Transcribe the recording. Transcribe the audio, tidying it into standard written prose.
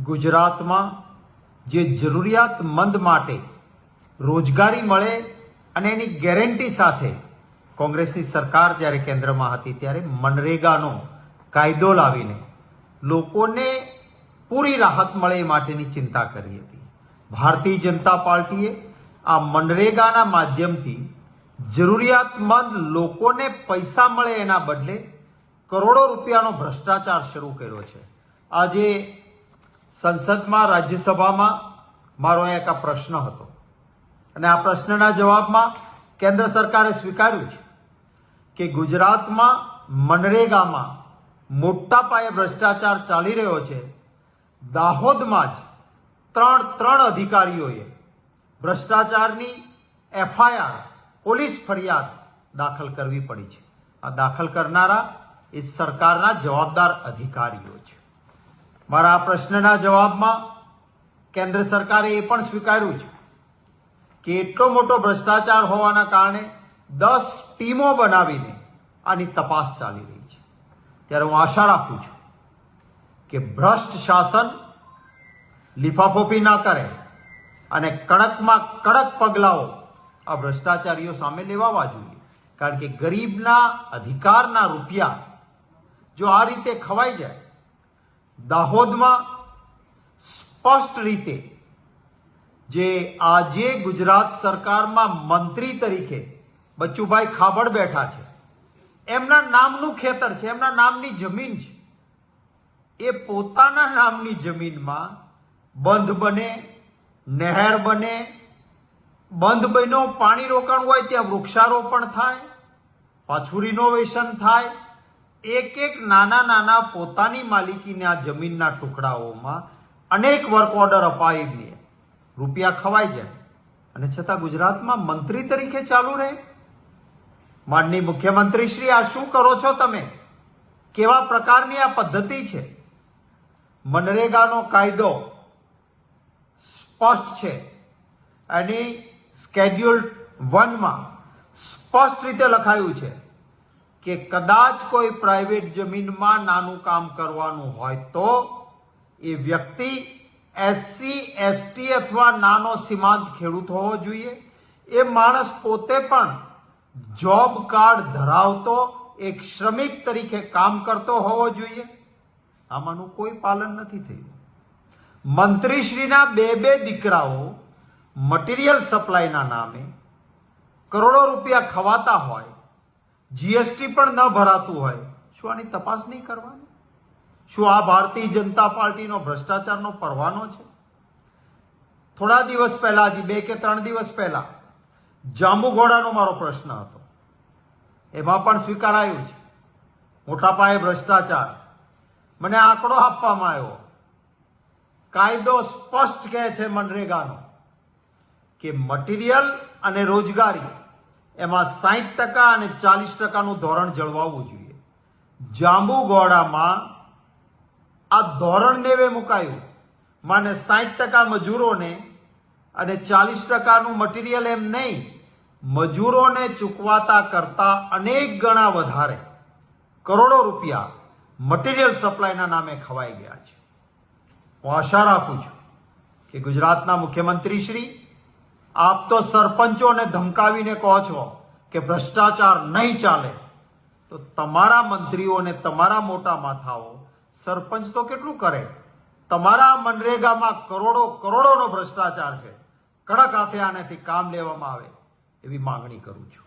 ગુજરાતમાં જે જરૂરિયાતમંદ માટે રોજગારી મળે અને એની ગેરંટી સાથે કોંગ્રેસની સરકાર જ્યારે કેન્દ્રમાં હતી ત્યારે મનરેગાનો કાયદો લાવીને લોકોને પૂરી રાહત મળે એ માટેની ચિંતા કરી હતી. ભારતીય જનતા પાર્ટીએ આ મનરેગાના માધ્યમથી જરૂરિયાતમંદ લોકોને પૈસા મળે એના બદલે કરોડો રૂપિયાનો ભ્રષ્ટાચાર શરૂ કર્યો છે. આજે સંસદમાં રાજ્યસભામાં મારો એક આ પ્રશ્ન હતો અને આ પ્રશ્નના જવાબમાં કેન્દ્ર સરકારે સ્વીકાર્યું છે કે ગુજરાતમાં મનરેગામાં મોટા પાયે ભ્રષ્ટાચાર ચાલી રહ્યો છે. દાહોદમાં જ ત્રણ અધિકારીઓએ ભ્રષ્ટાચારની એફઆઈઆર પોલીસ ફરિયાદ દાખલ કરવી પડી છે. આ દાખલ કરનારા એ સરકારના જવાબદાર અધિકારીઓ છે. મારા આ પ્રશ્નના જવાબમાં કેન્દ્ર સરકારે એ પણ સ્વીકાર્યું છે કે એટલો મોટો ભ્રષ્ટાચાર હોવાના કારણે 10 ટીમો બનાવીને આની તપાસ ચાલી રહી છે. ત્યારે હું આશા રાખું છું કે ભ્રષ્ટ શાસન લીફાફોફી ના કરે અને કડકમાં કડક પગલાઓ આ ભ્રષ્ટાચારીઓ સામે લેવાવા જોઈએ. કારણ કે ગરીબના અધિકારના રૂપિયા જો આ રીતે ખવાઈ જાય, દાહોદમાં સ્પષ્ટ રીતે જે આજે ગુજરાત સરકારમાં મંત્રી તરીકે બચુભાઈ ખાબડ બેઠા છે, એમના નામનું ખેતર છે, એમના નામની જમીન છે. એ પોતાના નામની જમીનમાં બંધ બને, નહેર બને, બંધ બન્યો પાણી રોકાણ હોય ત્યાં વૃક્ષારોપણ થાય, પાછું રિનોવેશન થાય. એક નાના પોતાની માલિકીના જમીનના ટુકડાઓમાં અનેક વર્ક ઓર્ડર અપાવીને રૂપિયા ખવાઈ જાય અને છતાં ગુજરાતમાં મંત્રી તરીકે ચાલુ રહે. માનનીય મુખ્યમંત્રી શ્રી, આ શું કરો છો તમે? કેવા પ્રકારની આ પદ્ધતિ છે? મનરેગાનો કાયદો સ્પષ્ટ છે. એની સ્કેડ્યુલ 1 માં સ્પષ્ટ રીતે લખાયું છે કે કદાચ કોઈ પ્રાઇવેટ જમીનમાં નાનું કામ કરવાનું હોય તો એ વ્યક્તિ એસસી એસટી અથવા નાનો સીમાંત ખેડૂત હોવો જોઈએ. એ માણસ પોતે પણ જોબ કાર્ડ ધરાવતો એક શ્રમિક તરીકે કામ કરતો હોવો જોઈએ. આમાંનું કોઈ પાલન નથી થયું. મંત્રીશ્રીના બે દીકરાઓ મટીરિયલ સપ્લાયના નામે કરોડો રૂપિયા ખવાતા હોય, જીએસટી પણ ન ભરાતું હોય, શું આની તપાસ નહીં કરવાની? શું આ ભારતીય જનતા પાર્ટીનો ભ્રષ્ટાચારનો પરવાનો છે? થોડા દિવસ પહેલા, હજી 2 કે 3 દિવસ પહેલા જાંબુઘોડાનો મારો પ્રશ્ન હતો. એમાં પણ સ્વીકારાયું છે મોટા પાયે ભ્રષ્ટાચાર. મને આંકડો આપવામાં આવ્યો. કાયદો સ્પષ્ટ કહે છે મનરેગાનો કે મટીરિયલ અને રોજગારી એમાં 60% અને 40%નું ધોરણ જળવાવું જોઈએ. જાંબુઘોડામાં આ ધોરણ નેવે મુકાયું. માને 60% મજૂરોને અને 40%નું મટીરિયલ એમ નહીં, મજૂરોને ચૂકવાતા કરતા અનેક ગણા વધારે કરોડો રૂપિયા મટીરિયલ સપ્લાયના નામે ખવાઈ ગયા છે. હું આશા રાખું છું કે ગુજરાતના મુખ્યમંત્રી શ્રી, આપ તો સરપંચોને ધમકાવીને કહો છો કે ભ્રષ્ટાચાર નહીં ચાલે, તો તમારા મંત્રીઓને તમારા મોટા માથાઓ સરપંચ તો કેટલું કરે? તમારા મનરેગામાં કરોડોનો ભ્રષ્ટાચાર છે. કડક હાથે આનાથી કામ લેવામાં આવે એવી માંગણી કરું છું.